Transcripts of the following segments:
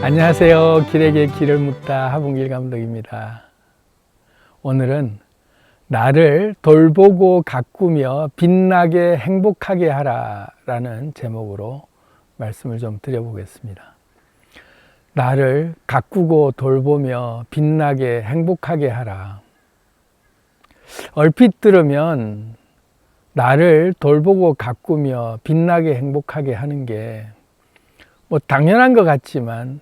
안녕하세요. 길에게 길을 묻다 하봉길 감독입니다. 오늘은 나를 돌보고 가꾸며 빛나게 행복하게 하라 라는 제목으로 말씀을 좀 드려보겠습니다. 나를 가꾸고 돌보며 빛나게 행복하게 하라. 얼핏 들으면 나를 돌보고 가꾸며 빛나게 행복하게 하는 게 당연한 것 같지만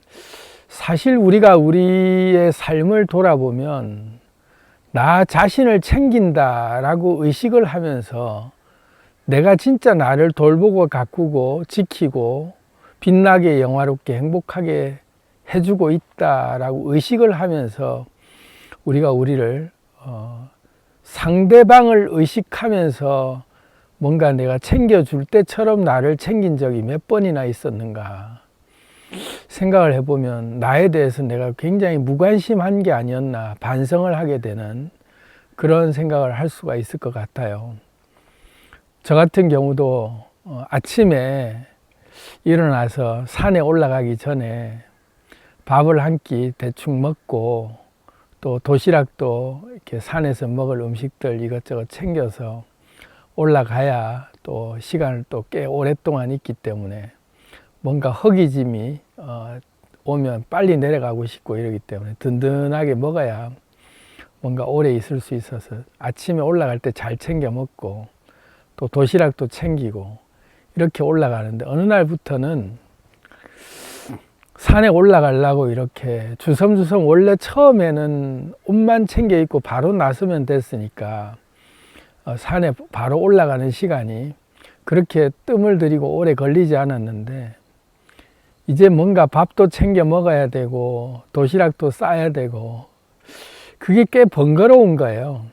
사실 우리가 우리의 삶을 돌아보면 나 자신을 챙긴다라고 의식을 하면서 내가 진짜 나를 돌보고 가꾸고 지키고 빛나게 영화롭게 행복하게 해주고 있다라고 의식을 하면서 우리가 우리를 상대방을 의식하면서 뭔가 내가 챙겨줄 때처럼 나를 챙긴 적이 몇 번이나 있었는가 생각을 해보면 나에 대해서 내가 굉장히 무관심한 게 아니었나 반성을 하게 되는 그런 생각을 할 수가 있을 것 같아요. 저 같은 경우도 아침에 일어나서 산에 올라가기 전에 밥을 한 끼 대충 먹고 또 도시락도 이렇게 산에서 먹을 음식들 이것저것 챙겨서 올라가야 또 시간을 또 꽤 오랫동안 있기 때문에 뭔가 허기짐이 오면 빨리 내려가고 싶고 이러기 때문에 든든하게 먹어야 뭔가 오래 있을 수 있어서 아침에 올라갈 때 잘 챙겨 먹고 또 도시락도 챙기고 이렇게 올라가는데 어느 날부터는 산에 올라가려고 이렇게 주섬주섬 원래 처음에는 옷만 챙겨 입고 바로 나서면 됐으니까 산에 바로 올라가는 시간이 그렇게 뜸을 들이고 오래 걸리지 않았는데 이제 뭔가 밥도 챙겨 먹어야 되고 도시락도 싸야 되고 그게 꽤 번거로운 거예요.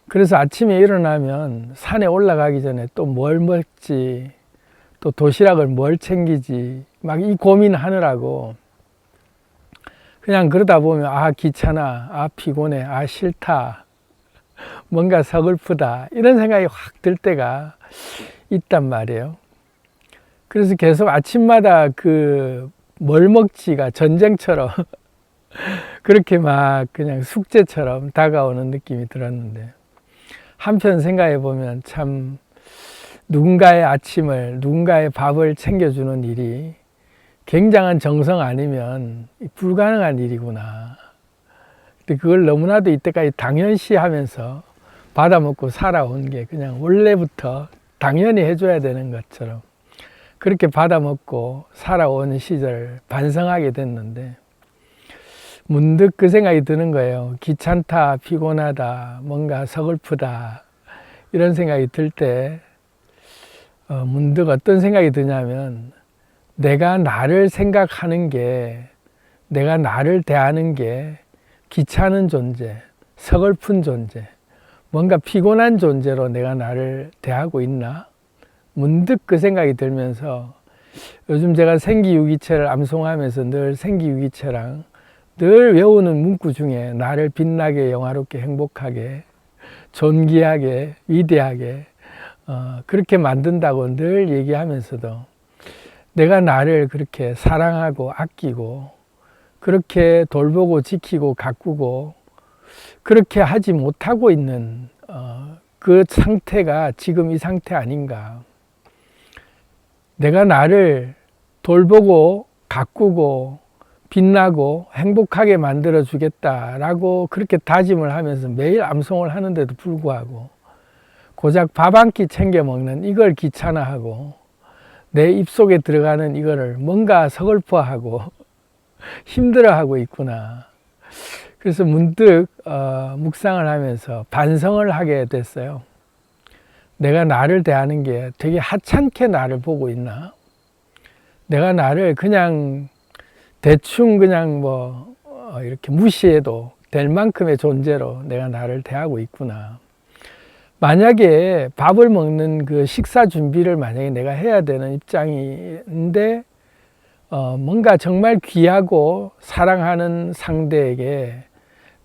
그래서 아침에 일어나면 산에 올라가기 전에 또 뭘 먹지 또 도시락을 뭘 챙기지 막 이 고민하느라고 그냥 그러다 보면 아 귀찮아, 아 피곤해, 아 싫다, 뭔가 서글프다 이런 생각이 확 들 때가 있단 말이에요. 그래서 계속 아침마다 그 뭘 먹지가 전쟁처럼 그렇게 막 그냥 숙제처럼 다가오는 느낌이 들었는데 한편 생각해 보면 참 누군가의 아침을 누군가의 밥을 챙겨주는 일이 굉장한 정성 아니면 불가능한 일이구나. 근데 그걸 너무나도 이때까지 당연시 하면서 받아먹고 살아온 게 그냥 원래부터 당연히 해줘야 되는 것처럼 그렇게 받아먹고 살아온 시절 반성하게 됐는데 문득 그 생각이 드는 거예요. 귀찮다, 피곤하다, 뭔가 서글프다 이런 생각이 들 때 문득 어떤 생각이 드냐면 내가 나를 생각하는 게 내가 나를 대하는 게 귀찮은 존재, 서글픈 존재, 뭔가 피곤한 존재로 내가 나를 대하고 있나? 문득 그 생각이 들면서 요즘 제가 생기유기체를 암송하면서 늘 생기유기체랑 늘 외우는 문구 중에 나를 빛나게 영화롭게 행복하게 존귀하게 위대하게 그렇게 만든다고 늘 얘기하면서도 내가 나를 그렇게 사랑하고 아끼고 그렇게 돌보고 지키고 가꾸고 그렇게 하지 못하고 있는 그 상태가 지금 이 상태 아닌가. 내가 나를 돌보고 가꾸고 빛나고 행복하게 만들어 주겠다라고 그렇게 다짐을 하면서 매일 암송을 하는데도 불구하고 고작 밥 한 끼 챙겨 먹는 이걸 귀찮아하고 내 입속에 들어가는 이거를 뭔가 서글퍼하고 힘들어하고 있구나. 그래서 문득 묵상을 하면서 반성을 하게 됐어요. 내가 나를 대하는 게 되게 하찮게 나를 보고 있나? 내가 나를 그냥 대충 그냥 이렇게 무시해도 될 만큼의 존재로 내가 나를 대하고 있구나. 만약에 밥을 먹는 그 식사 준비를 만약에 내가 해야 되는 입장인데 뭔가 정말 귀하고 사랑하는 상대에게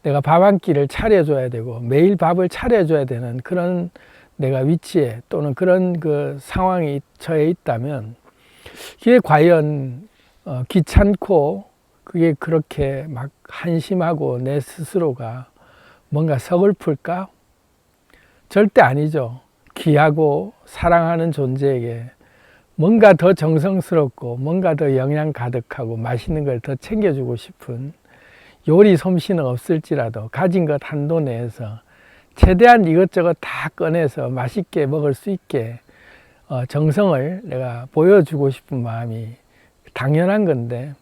내가 밥 한 끼를 차려줘야 되고 매일 밥을 차려줘야 되는 그런 내가 위치에 또는 그런 그 상황이 처해 있다면 그게 과연 귀찮고 그게 그렇게 막 한심하고 내 스스로가 뭔가 서글플까? 절대 아니죠. 귀하고 사랑하는 존재에게 뭔가 더 정성스럽고 뭔가 더 영양 가득하고 맛있는 걸 더 챙겨주고 싶은 요리 솜씨는 없을지라도 가진 것 한도 내에서 최대한 이것저것 다 꺼내서 맛있게 먹을 수 있게 정성을 내가 보여주고 싶은 마음이 당연한 건데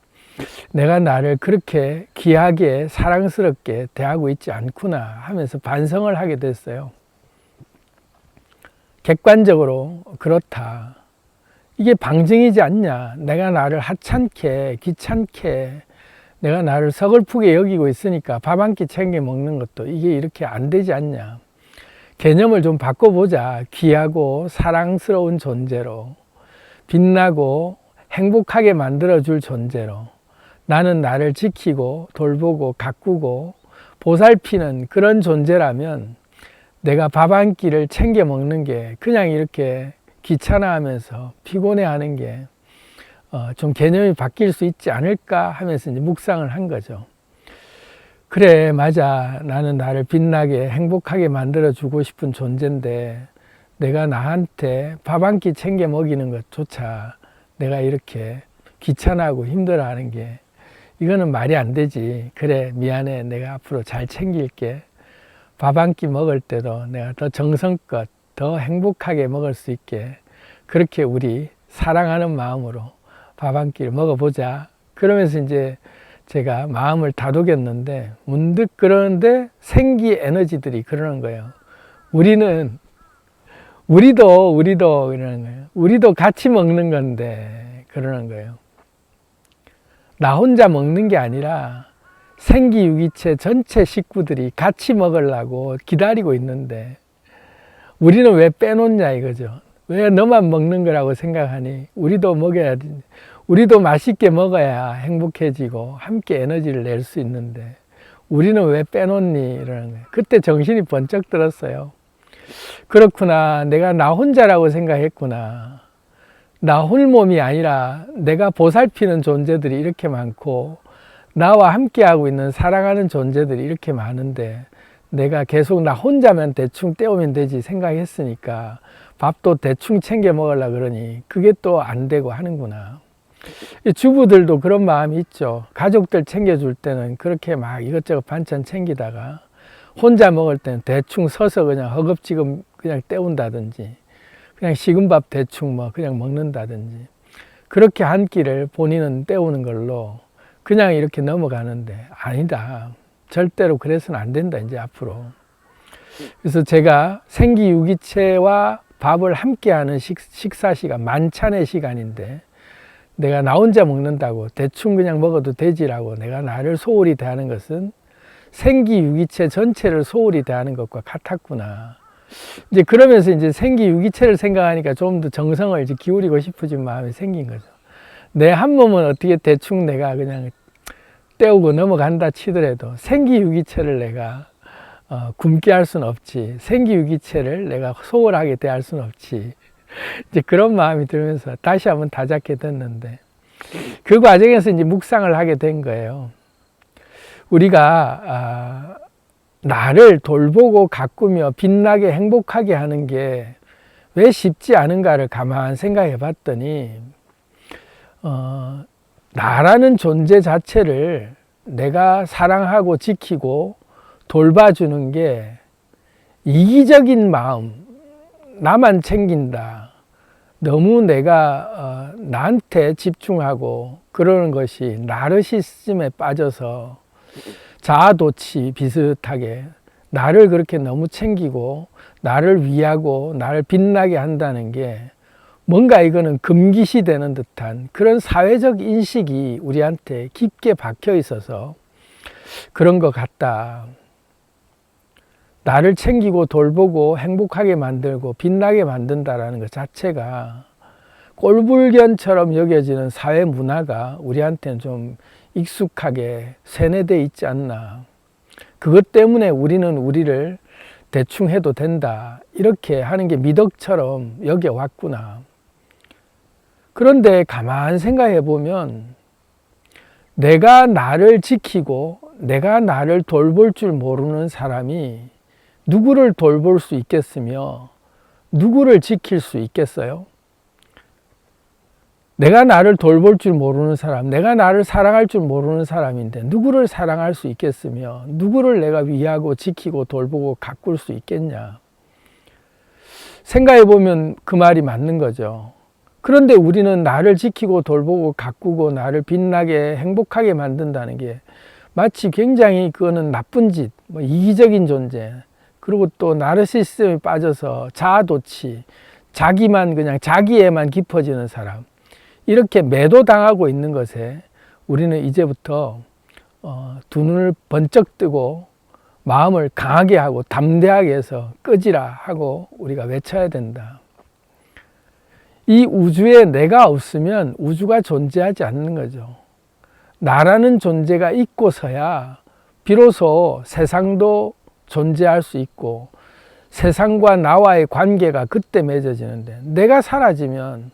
내가 나를 그렇게 귀하게 사랑스럽게 대하고 있지 않구나 하면서 반성을 하게 됐어요. 객관적으로 그렇다. 이게 방증이지 않냐. 내가 나를 하찮게 귀찮게 내가 나를 서글프게 여기고 있으니까 밥 한 끼 챙겨 먹는 것도 이게 이렇게 안 되지 않냐. 개념을 좀 바꿔보자. 귀하고 사랑스러운 존재로 빛나고 행복하게 만들어줄 존재로 나는 나를 지키고 돌보고 가꾸고 보살피는 그런 존재라면 내가 밥 한 끼를 챙겨 먹는 게 그냥 이렇게 귀찮아하면서 피곤해하는 게 좀 개념이 바뀔 수 있지 않을까 하면서 이제 묵상을 한 거죠. 그래, 맞아. 나는 나를 빛나게 행복하게 만들어주고 싶은 존재인데 내가 나한테 밥 한 끼 챙겨 먹이는 것조차 내가 이렇게 귀찮아하고 힘들어하는 게 이거는 말이 안 되지. 그래, 미안해. 내가 앞으로 잘 챙길게. 밥 한 끼 먹을 때도 내가 더 정성껏 더 행복하게 먹을 수 있게 그렇게 우리 사랑하는 마음으로 밥 한 끼를 먹어보자. 그러면서 이제 제가 마음을 다독였는데 문득 그러는데 생기 에너지들이 그러는 거예요. 우리도 그러는 거예요. 우리도 같이 먹는 건데 그러는 거예요. 나 혼자 먹는 게 아니라 생기유기체 전체 식구들이 같이 먹으려고 기다리고 있는데 우리는 왜 빼놓냐 이거죠. 왜 너만 먹는 거라고 생각하니? 우리도 먹어야 돼. 우리도 맛있게 먹어야 행복해지고 함께 에너지를 낼 수 있는데 우리는 왜 빼놓니? 이러는 거예요. 그때 정신이 번쩍 들었어요. 그렇구나. 내가 나 혼자라고 생각했구나. 나 홀몸이 아니라 내가 보살피는 존재들이 이렇게 많고 나와 함께하고 있는 사랑하는 존재들이 이렇게 많은데 내가 계속 나 혼자면 대충 때우면 되지 생각했으니까 밥도 대충 챙겨 먹으려고 그러니 그게 또 안 되고 하는구나. 주부들도 그런 마음이 있죠. 가족들 챙겨줄 때는 그렇게 막 이것저것 반찬 챙기다가 혼자 먹을 때는 대충 서서 그냥 허겁지겁 그냥 때운다든지 그냥 식은 밥 대충 뭐 그냥 먹는다든지 그렇게 한 끼를 본인은 때우는 걸로 그냥 이렇게 넘어가는데 아니다. 절대로 그래서는 안 된다 이제 앞으로. 그래서 제가 생기유기체와 밥을 함께하는 식사 시간, 만찬의 시간인데 내가 나 혼자 먹는다고 대충 그냥 먹어도 되지라고 내가 나를 소홀히 대하는 것은 생기유기체 전체를 소홀히 대하는 것과 같았구나. 이제 그러면서 이제 생기유기체를 생각하니까 좀 더 정성을 이제 기울이고 싶어진 마음이 생긴 거죠. 내 한 몸은 어떻게 대충 내가 그냥 때우고 넘어간다 치더라도 생기유기체를 내가 굶게 할 수는 없지. 생기유기체를 내가 소홀하게 대할 수는 없지. 이제 그런 마음이 들면서 다시 한번 다잡게 됐는데 그 과정에서 이제 묵상을 하게 된 거예요. 우리가 나를 돌보고 가꾸며 빛나게 행복하게 하는 게 왜 쉽지 않은가를 가만 생각해 봤더니 나라는 존재 자체를 내가 사랑하고 지키고 돌봐주는 게 이기적인 마음, 나만 챙긴다. 너무 내가 나한테 집중하고 그러는 것이 나르시즘에 빠져서 자아도취 비슷하게 나를 그렇게 너무 챙기고 나를 위하고 나를 빛나게 한다는 게 뭔가 이거는 금기시 되는 듯한 그런 사회적 인식이 우리한테 깊게 박혀 있어서 그런 것 같다. 나를 챙기고 돌보고 행복하게 만들고 빛나게 만든다라는 것 자체가 꼴불견처럼 여겨지는 사회 문화가 우리한테는 좀 익숙하게 세뇌되어 있지 않나. 그것 때문에 우리는 우리를 대충 해도 된다. 이렇게 하는 게 미덕처럼 여겨왔구나. 그런데 가만 생각해 보면 내가 나를 지키고 내가 나를 돌볼 줄 모르는 사람이 누구를 돌볼 수 있겠으며 누구를 지킬 수 있겠어요? 내가 나를 돌볼 줄 모르는 사람, 내가 나를 사랑할 줄 모르는 사람인데 누구를 사랑할 수 있겠으며 누구를 내가 위하고 지키고 돌보고 가꿀 수 있겠냐? 생각해 보면 그 말이 맞는 거죠. 그런데 우리는 나를 지키고 돌보고 가꾸고 나를 빛나게 행복하게 만든다는 게 마치 굉장히 그거는 나쁜 짓, 이기적인 존재, 그리고 또 나르시시즘에 빠져서 자아도취, 자기만 그냥 자기에만 깊어지는 사람, 이렇게 매도당하고 있는 것에 우리는 이제부터 두 눈을 번쩍 뜨고 마음을 강하게 하고 담대하게 해서 끄지라 하고 우리가 외쳐야 된다. 이 우주에 내가 없으면 우주가 존재하지 않는 거죠. 나라는 존재가 있고서야 비로소 세상도 존재할 수 있고 세상과 나와의 관계가 그때 맺어지는데, 내가 사라지면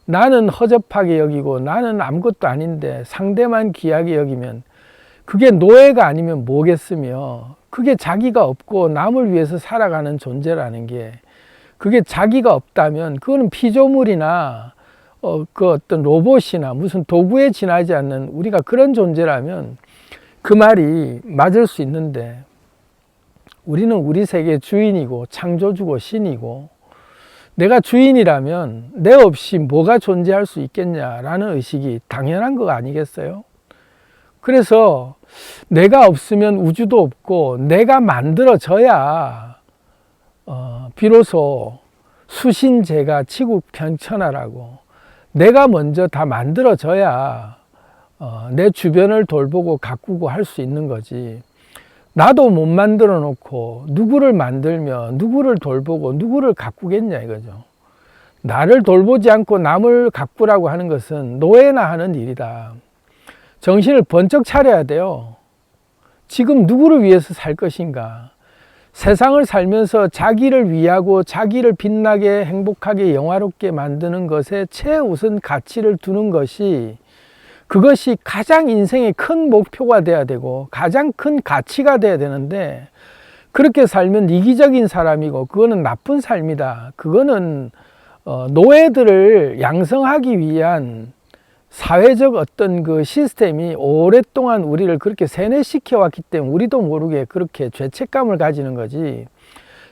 나는 허접하게 여기고 나는 아무것도 아닌데 상대만 귀하게 여기면 그게 노예가 아니면 뭐겠으며, 그게 자기가 없고 남을 위해서 살아가는 존재라는 게, 그게 자기가 없다면 그거는 피조물이나 그 어떤 로봇이나 무슨 도구에 지나지 않는 우리가 그런 존재라면 그 말이 맞을 수 있는데, 우리는 우리 세계의 주인이고 창조주고 신이고, 내가 주인이라면 내 없이 뭐가 존재할 수 있겠냐라는 의식이 당연한 거 아니겠어요? 그래서 내가 없으면 우주도 없고 내가 만들어져야 비로소 수신제가 지구평천하라고, 내가 먼저 다 만들어져야 내 주변을 돌보고 가꾸고 할 수 있는 거지. 나도 못 만들어 놓고 누구를 만들며 누구를 돌보고 누구를 가꾸겠냐 이거죠. 나를 돌보지 않고 남을 가꾸라고 하는 것은 노예나 하는 일이다. 정신을 번쩍 차려야 돼요. 지금 누구를 위해서 살 것인가? 세상을 살면서 자기를 위하고 자기를 빛나게 행복하게 영화롭게 만드는 것에 최우선 가치를 두는 것이, 그것이 가장 인생의 큰 목표가 돼야 되고 가장 큰 가치가 돼야 되는데, 그렇게 살면 이기적인 사람이고 그거는 나쁜 삶이다. 그거는 노예들을 양성하기 위한 사회적 어떤 그 시스템이 오랫동안 우리를 그렇게 세뇌시켜 왔기 때문에 우리도 모르게 그렇게 죄책감을 가지는 거지,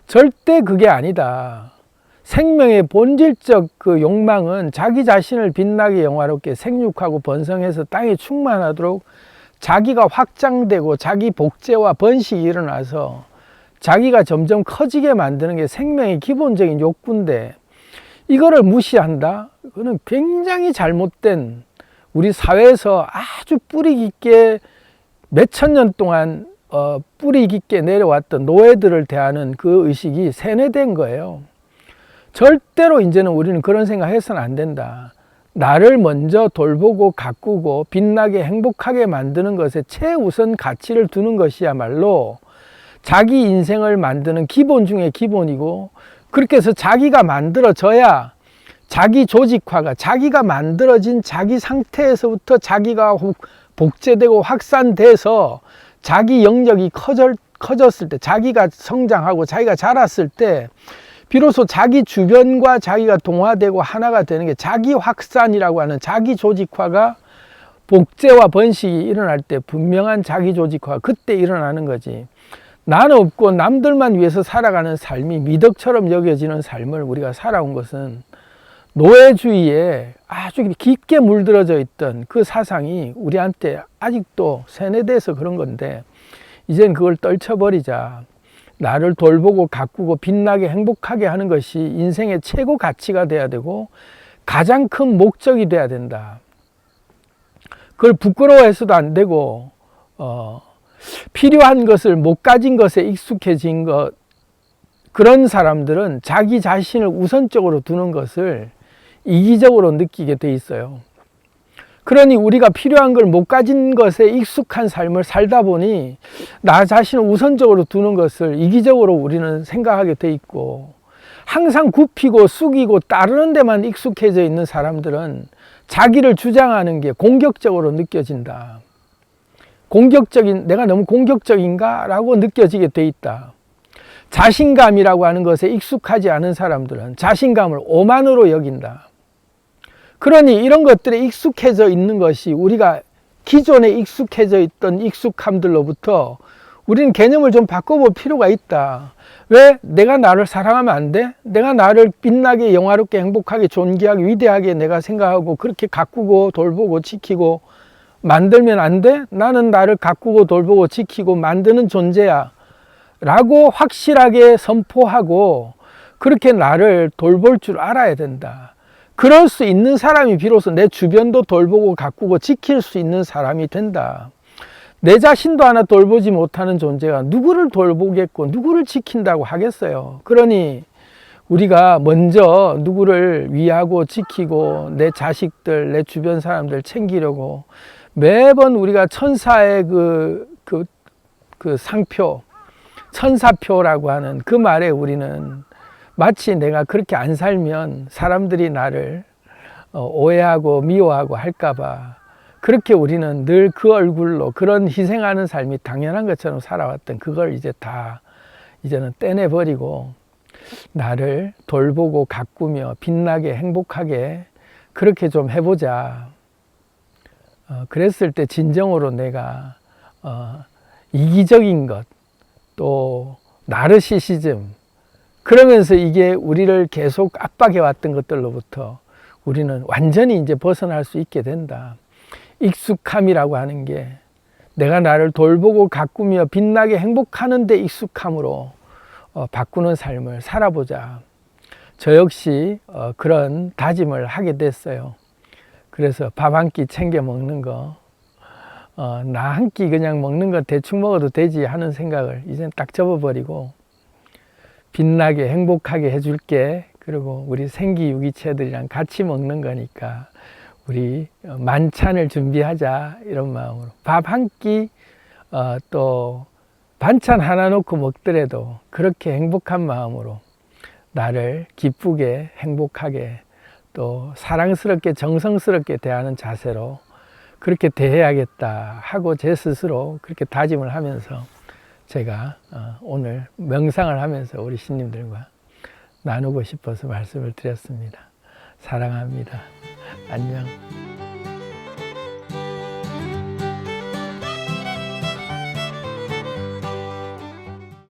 절대 그게 아니다. 생명의 본질적 그 욕망은 자기 자신을 빛나게 영화롭게 생육하고 번성해서 땅에 충만하도록 자기가 확장되고 자기 복제와 번식이 일어나서 자기가 점점 커지게 만드는 게 생명의 기본적인 욕구인데, 이거를 무시한다? 그거는 굉장히 잘못된, 우리 사회에서 아주 뿌리 깊게 몇천 년 동안 뿌리 깊게 내려왔던 노예들을 대하는 그 의식이 세뇌된 거예요. 절대로 이제는 우리는 그런 생각해서는 안 된다. 나를 먼저 돌보고 가꾸고 빛나게 행복하게 만드는 것에 최우선 가치를 두는 것이야말로 자기 인생을 만드는 기본 중에 기본이고, 그렇게 해서 자기가 만들어져야 자기 조직화가, 자기가 만들어진 자기 상태에서부터 자기가 복제되고 확산돼서 자기 영역이 커졌을 때, 자기가 성장하고 자기가 자랐을 때 비로소 자기 주변과 자기가 동화되고 하나가 되는 게 자기 확산이라고 하는 자기 조직화가, 복제와 번식이 일어날 때 분명한 자기 조직화가 그때 일어나는 거지. 나는 없고 남들만 위해서 살아가는 삶이 미덕처럼 여겨지는 삶을 우리가 살아온 것은 노예주의에 아주 깊게 물들어져 있던 그 사상이 우리한테 아직도 세뇌돼서 그런 건데, 이젠 그걸 떨쳐버리자. 나를 돌보고 가꾸고 빛나게 행복하게 하는 것이 인생의 최고 가치가 돼야 되고 가장 큰 목적이 돼야 된다. 그걸 부끄러워해서도 안 되고 필요한 것을 못 가진 것에 익숙해진 것, 그런 사람들은 자기 자신을 우선적으로 두는 것을 이기적으로 느끼게 돼 있어요. 그러니 우리가 필요한 걸 못 가진 것에 익숙한 삶을 살다 보니 나 자신을 우선적으로 두는 것을 이기적으로 우리는 생각하게 돼 있고, 항상 굽히고 숙이고 따르는 데만 익숙해져 있는 사람들은 자기를 주장하는 게 공격적으로 느껴진다. 내가 너무 공격적인가? 라고 느껴지게 돼 있다. 자신감이라고 하는 것에 익숙하지 않은 사람들은 자신감을 오만으로 여긴다. 그러니 이런 것들에 익숙해져 있는 것이 우리가 기존에 익숙해져 있던 익숙함들로부터 우리는 개념을 좀 바꿔볼 필요가 있다. 왜? 내가 나를 사랑하면 안 돼? 내가 나를 빛나게 영화롭게 행복하게 존귀하게 위대하게 내가 생각하고 그렇게 가꾸고 돌보고 지키고 만들면 안 돼? 나는 나를 가꾸고 돌보고 지키고 만드는 존재야 라고 확실하게 선포하고 그렇게 나를 돌볼 줄 알아야 된다. 그럴 수 있는 사람이 비로소 내 주변도 돌보고 가꾸고 지킬 수 있는 사람이 된다. 내 자신도 하나 돌보지 못하는 존재가 누구를 돌보겠고 누구를 지킨다고 하겠어요. 그러니 우리가 먼저 누구를 위하고 지키고 내 자식들, 내 주변 사람들 챙기려고 매번 우리가 천사의 그 상표, 천사표라고 하는 그 말에 우리는 마치 내가 그렇게 안 살면 사람들이 나를 오해하고 미워하고 할까봐 그렇게 우리는 늘 그 얼굴로 그런 희생하는 삶이 당연한 것처럼 살아왔던 그걸 이제는 떼내버리고 나를 돌보고 가꾸며 빛나게 행복하게 그렇게 좀 해보자. 그랬을 때 진정으로 내가 이기적인 것, 또 나르시시즘, 그러면서 이게 우리를 계속 압박해왔던 것들로부터 우리는 완전히 이제 벗어날 수 있게 된다. 익숙함이라고 하는 게 내가 나를 돌보고 가꾸며 빛나게 행복하는 데 익숙함으로 바꾸는 삶을 살아보자. 저 역시 그런 다짐을 하게 됐어요. 그래서 밥 한 끼 챙겨 먹는 거, 나 한 끼 그냥 먹는 거 대충 먹어도 되지 하는 생각을 이젠 딱 접어버리고 빛나게 행복하게 해줄게. 그리고 우리 생기유기체들이랑 같이 먹는 거니까 우리 만찬을 준비하자 이런 마음으로 밥 한 끼 또 반찬 하나 놓고 먹더라도 그렇게 행복한 마음으로 나를 기쁘게 행복하게 또 사랑스럽게 정성스럽게 대하는 자세로 그렇게 대해야겠다 하고 제 스스로 그렇게 다짐을 하면서 제가 오늘 명상을 하면서 우리 신님들과 나누고 싶어서 말씀을 드렸습니다. 사랑합니다. 안녕.